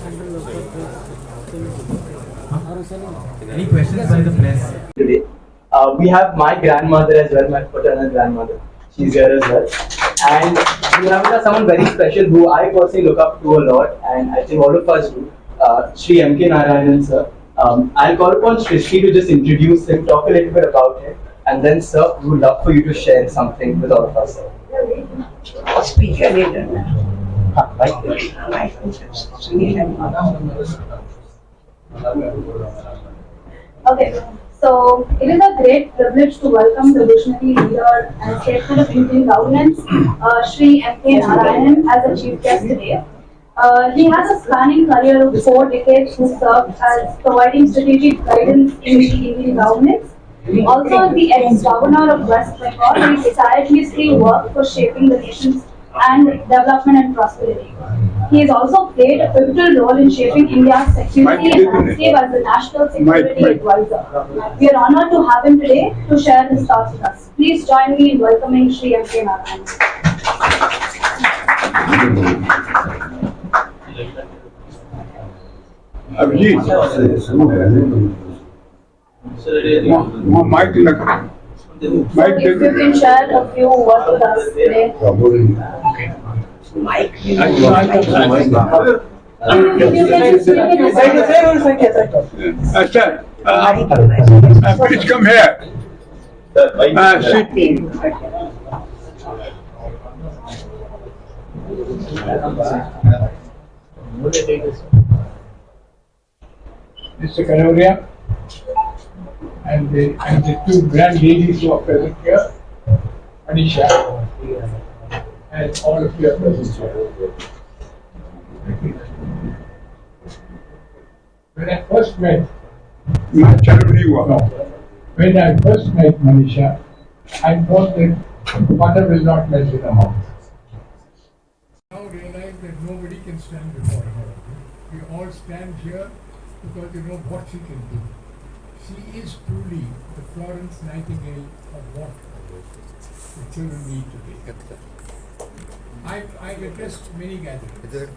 Any questions by the press? Today. We have my grandmother as well, my paternal grandmother. She's here as well. And we have with us someone very special who I personally look up to a lot, and I think all of us do. Sri M K Narayanan, sir. I'll call upon Srishti to just introduce him, talk a little bit about him, and then, sir, we would love for you to share something with all of us, sir. Speaker later. Okay, so it is a great privilege to welcome the visionary leader and statesman of Indian governance, Sri M K Narayanan, as a chief guest today. He has a spanning career of 4 decades who served as providing strategic guidance in the Indian governance. Also, the ex-governor of West Bengal, he tirelessly worked for shaping the nation's and development and prosperity. He has also played a pivotal role in shaping India's security and landscape as the National Security Advisor. We are honored to have him today to share his thoughts with us. Please join me in welcoming Sri M K Narayanan. If you can share a few words with us today. Mike. Please come here. Mr. Kanoria and the 2 grand ladies who are present here, Manisha, and all of you are present here. When I first met Manisha, I thought that butter will not melt in her mouth. Now realize that nobody can stand before her. We all stand here because you know what she can do. She is truly the Florence Nightingale of what the children need today. I've addressed many gatherings.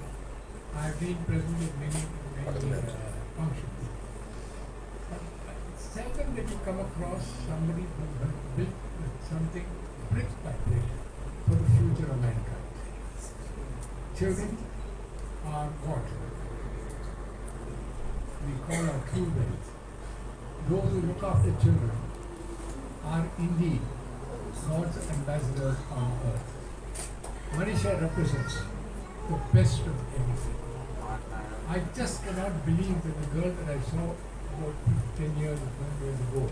I've been present in many functions. But it's seldom that you come across somebody who has built something brick by brick for the future of mankind. Children are what we call our true wealth. Those who look after children are indeed God's ambassadors on earth. Manisha represents the best of everything. I just cannot believe that the girl that I saw about 10 years or 12 years ago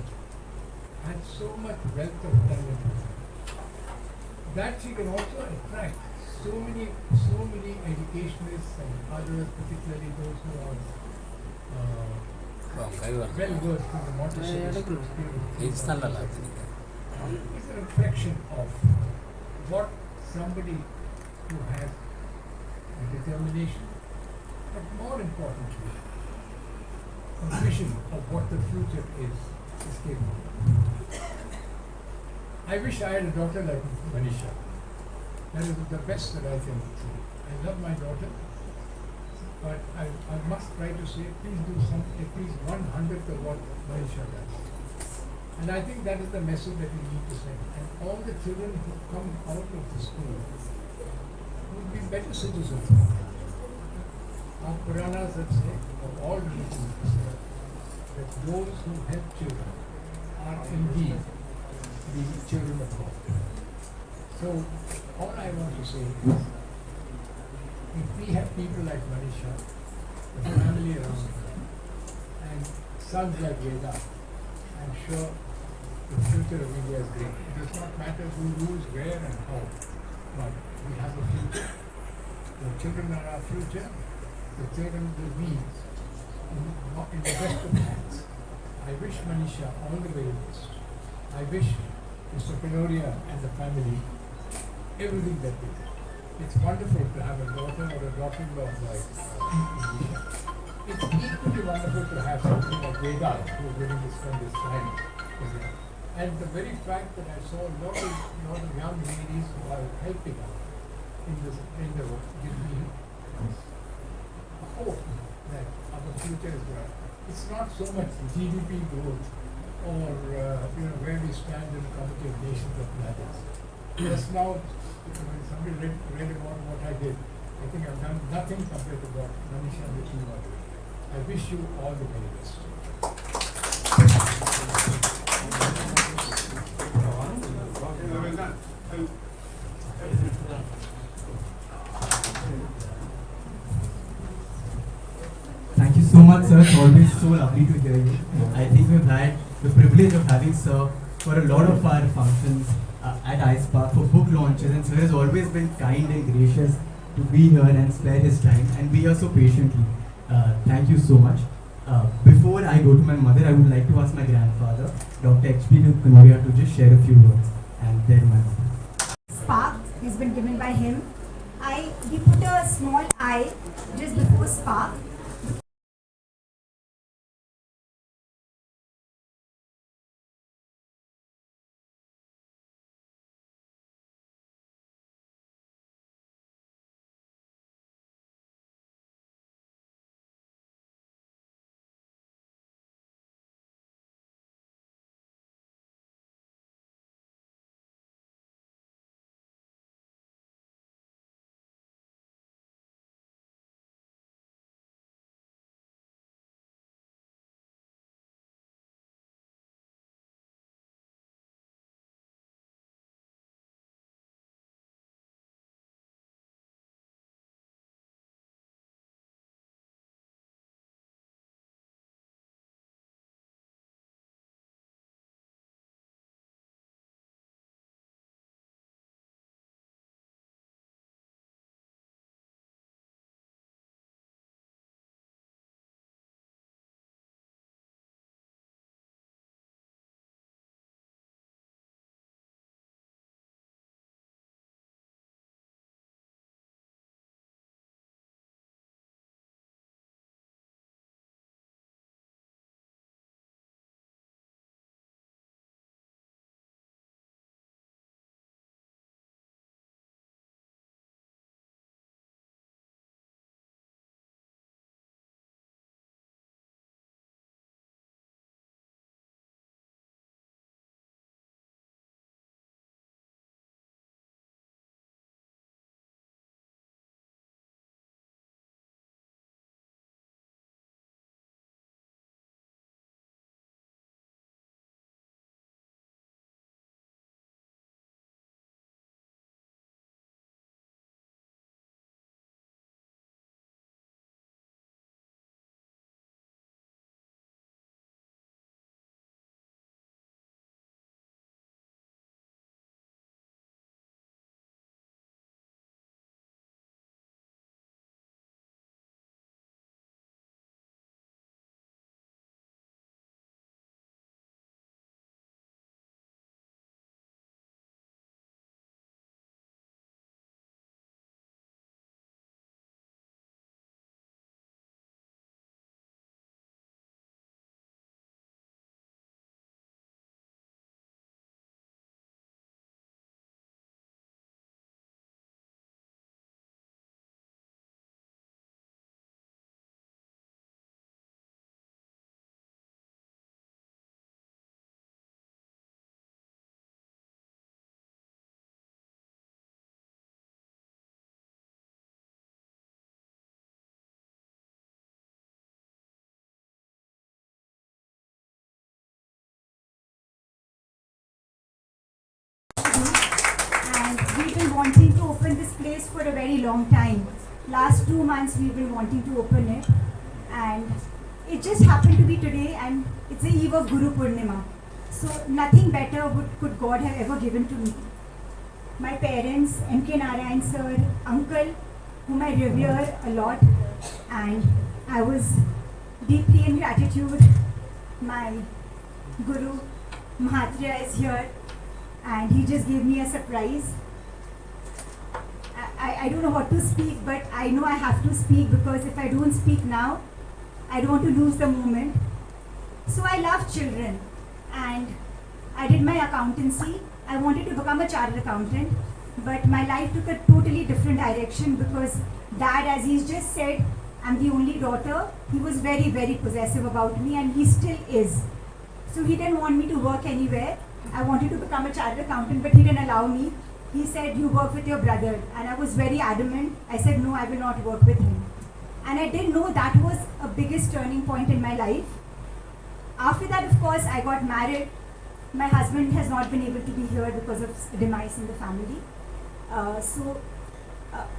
had so much wealth of talent. That she can also attract so many educationists and others, particularly those who are well versed in the Montessori school. It's a reflection of what somebody who has determination, but more importantly, a vision of what the future is capable of. I wish I had a daughter like Manisha. That is the best that I can say. I love my daughter, but I must try to say, please do at least 1/100th of what Manisha does. And I think that is the message that we need to send. And all the children who come out of the school will be better citizens. Our Puranas that say, of all religions, that those who help children are indeed the children of God. So, all I want to say is, if we have people like Manisha, the family around her, and sons like Veda, I'm sure the future of India is great. It does not matter who rules where and how, but we have a future. The children are our future. The children will be in the best of hands. I wish Manisha all the very best. I wish Mr. Kanoria and the family everything that they do. It's wonderful to have a daughter or a daughter-in-law like Manisha. It's equally wonderful to have somebody like Veda who is willing to spend his time with her. And the very fact that I saw a lot of young ladies who are helping us in the work gives me hope future is bright. It's not so much GDP growth or where we stand in the Committee of Nations that matters. Just now, when somebody read about what I did, I think I've done nothing compared to what Manisha and the team are doing. I wish you all the very best. Thank you so much, sir. It's always so lovely to hear you. I think we've had the privilege of having sir for a lot of our functions at iSpark for book launches, and sir has always been kind and gracious to be here and spare his time and be here so patiently. Thank you so much. Before I go to my mother, I would like to ask my grandfather, Dr. M K Narayanan, to just share a few words, and then my mother. Spark has been given by him. We put a small I just before Spark. And we've been wanting to open this place for a very long time. Last 2 months we've been wanting to open it, and it just happened to be today, and it's the eve of Guru Purnima. So nothing better could God have ever given to me. My parents, M K Narayanan sir, uncle, whom I revere a lot, and I was deeply in gratitude. My Guru Mahatria is here, and he just gave me a surprise. I don't know what to speak, but I know I have to speak, because if I don't speak now, I don't want to lose the moment. So I love children, and I did my accountancy. I wanted to become a chartered accountant, but my life took a totally different direction, because Dad, as he's just said, I'm the only daughter. He was very, very possessive about me, and he still is. So he didn't want me to work anywhere. I wanted to become a chartered accountant, but he didn't allow me. He said, you work with your brother. And I was very adamant. I said, no, I will not work with him. And I didn't know that was a biggest turning point in my life. After that, of course, I got married. My husband has not been able to be here because of demise in the family.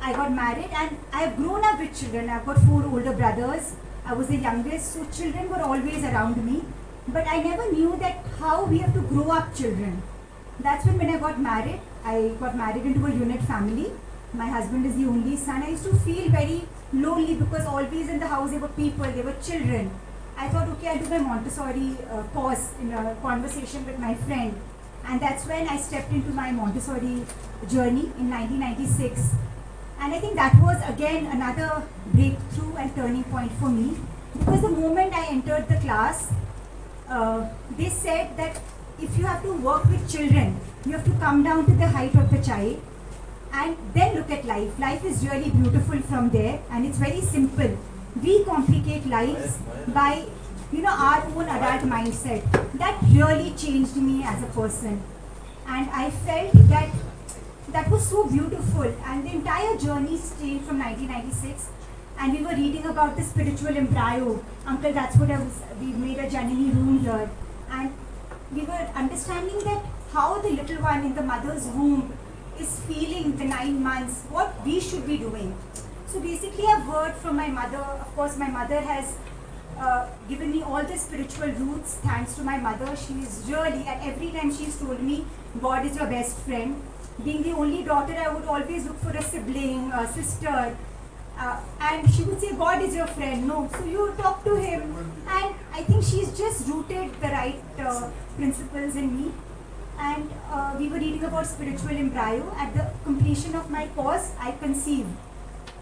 I got married, and I've grown up with children. I've got 4 older brothers. I was the youngest, so children were always around me. But I never knew that how we have to grow up children. That's when I got married into a unit family. My husband is the only son. I used to feel very lonely because always in the house there were people, there were children. I thought, okay, I'll do my Montessori course in a conversation with my friend. And that's when I stepped into my Montessori journey in 1996. And I think that was again another breakthrough and turning point for me. Because the moment I entered the class, they said that if you have to work with children, you have to come down to the height of the child and then look at life. Life is really beautiful from there, and it's very simple. We complicate lives by, our own adult mindset. That really changed me as a person. And I felt that was so beautiful. And the entire journey stayed from 1996. And we were reading about the spiritual embryo. Uncle, that's what we made a Janani room here. And we were understanding that how the little one in the mother's womb is feeling the 9 months, what we should be doing. So basically I've heard from my mother. Of course, my mother has given me all the spiritual roots. Thanks to my mother, she is really, and every time she's told me, God is your best friend. Being the only daughter, I would always look for a sibling, a sister. And she would say, God is your friend. No, so you talk to him. And I think she's just rooted the right principles in me. And we were reading about spiritual embryo. At the completion of my course, I conceived.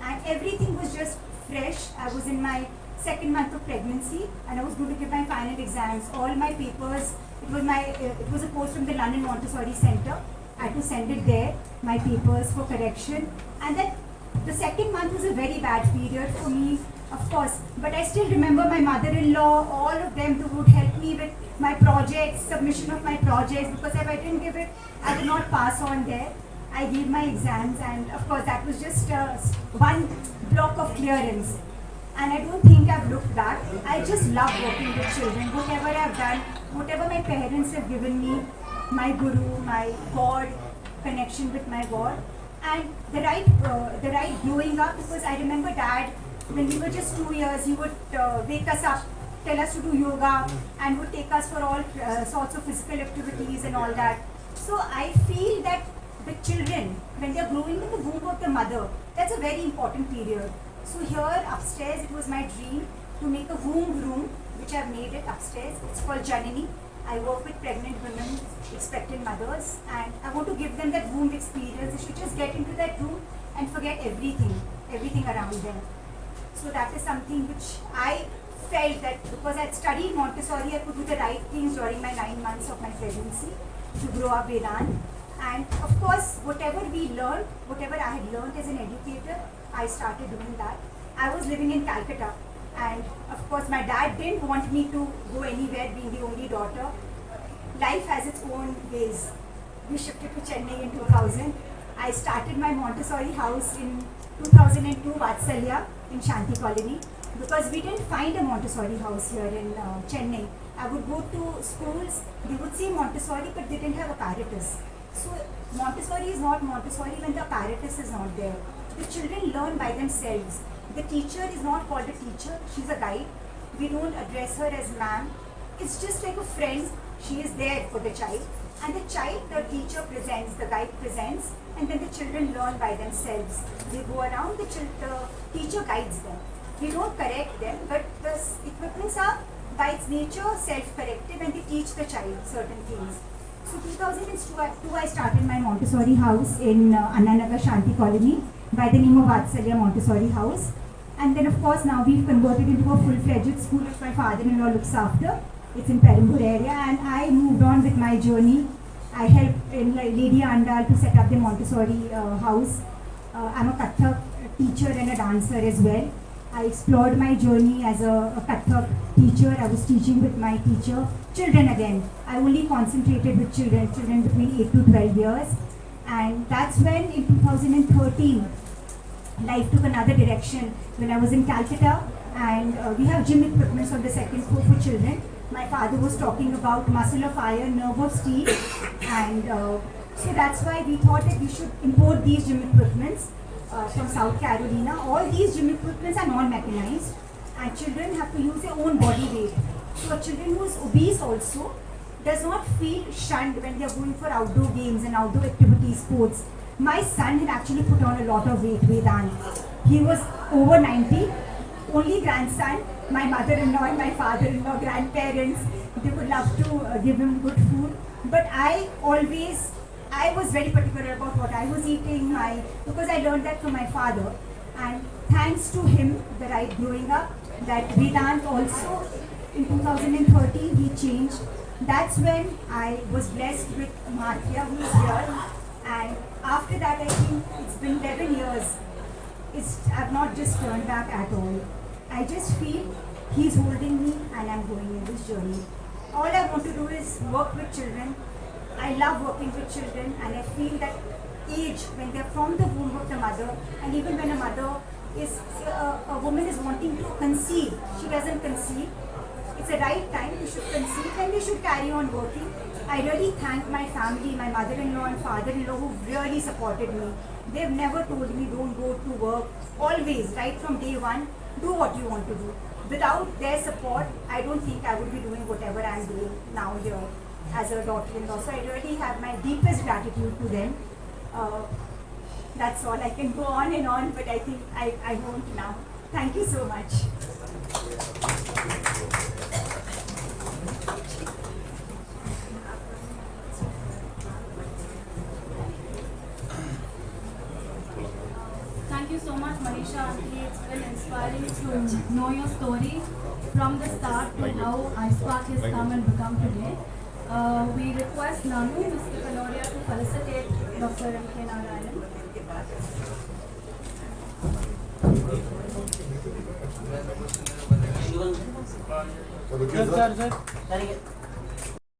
And everything was just fresh. I was in my 2nd month of pregnancy, and I was going to give my final exams. All my papers, it was a course from the London Montessori Center. I had to send it there, my papers for correction. And then the 2nd month was a very bad period for me, of course. But I still remember my mother-in-law, all of them who would help me with my projects, submission of my projects, because if I didn't give it, I did not pass on there. I gave my exams, and of course that was just one block of clearance. And I don't think I've looked back. I just love working with children. Whatever I've done, whatever my parents have given me, my guru, my God, connection with my God, and the right growing up. Because I remember Dad, when we were just 2 years, he would wake us up, tell us to do yoga, and would take us for all sorts of physical activities and all that. So I feel that the children, when they are growing in the womb of the mother, that's a very important period. So here upstairs, it was my dream to make a womb room, which I've made it upstairs. It's called Janani. I work with pregnant women, expectant mothers, and I want to give them that womb experience. They should just get into that room and forget everything around them. So that is something which I felt that because I had studied Montessori, I could do the right things during my 9 months of my pregnancy to grow up Vedant. And of course, whatever I had learned as an educator, I started doing that. I was living in Calcutta, and of course my dad didn't want me to go anywhere, being the only daughter. Life has its own ways. We shifted to Chennai in 2000. I started my Montessori house in 2002, Vatsalya, in Shanti Colony, because we didn't find a Montessori house here in Chennai. I would go to schools, they would say Montessori, but they didn't have apparatus. So Montessori is not Montessori when the apparatus is not there. The children learn by themselves. The teacher is not called a teacher, she's a guide. We don't address her as ma'am. It's just like a friend. She is there for the child. And the child, the teacher presents, the guide presents, and then the children learn by themselves. They go around, the teacher guides them. We don't correct them, but the equipments are by its nature self-corrective, and they teach the child certain things. So 2002 I started my Montessori house in Annanagar Shanti Colony by the name of Vatsalya Montessori House. And then of course now we've converted into a full-fledged school which my father-in-law looks after. It's in Perambur area, and I moved on with my journey. I helped in Lady Andal to set up the Montessori house. I'm a Kathak teacher and a dancer as well. I explored my journey as a Kathak teacher. I was teaching with my teacher, children again. I only concentrated with children between 8 to 12 years. And that's when in 2013, life took another direction when I was in Calcutta, and we have gym equipments on the second floor for children. My father was talking about muscle of iron, nerve of steel, and so that's why we thought that we should import these gym equipments from South Carolina. All these gym equipments are non-mechanized, and children have to use their own body weight. So a children who is obese also does not feel shunned when they are going for outdoor games and outdoor activities, sports. My son had actually put on a lot of weight, Vedant. He was over 90, only grandson. My mother-in-law and my father-in-law, grandparents, they would love to give him good food. But I was very particular about what I was eating, because I learned that from my father. And thanks to him, that I growing up, that Vedant also, in 2013, he changed. That's when I was blessed with Mathya, who is here. And after that, I think it's been 11 years. I've not just turned back at all. I just feel he's holding me and I'm going in this journey. All I want to do is work with children. I love working with children, and I feel that age, when they're from the womb of the mother, and even when a woman is wanting to conceive, she doesn't conceive. It's the right time, we should conceive and we should carry on working. I really thank my family, my mother-in-law and father-in-law, who really supported me. They've never told me don't go to work. Always, right from day one, do what you want to do. Without their support, I don't think I would be doing whatever I'm doing now here as a daughter-in-law. So I really have my deepest gratitude to them. That's all. I can go on and on, but I think I won't now. Thank you so much. Thank you so much, Manisha. It's been inspiring to know your story from the start to how iSpark has come and become today. We request Nanu, Mr. Kanoria, to felicitate Dr. M K Narayanan. Sir,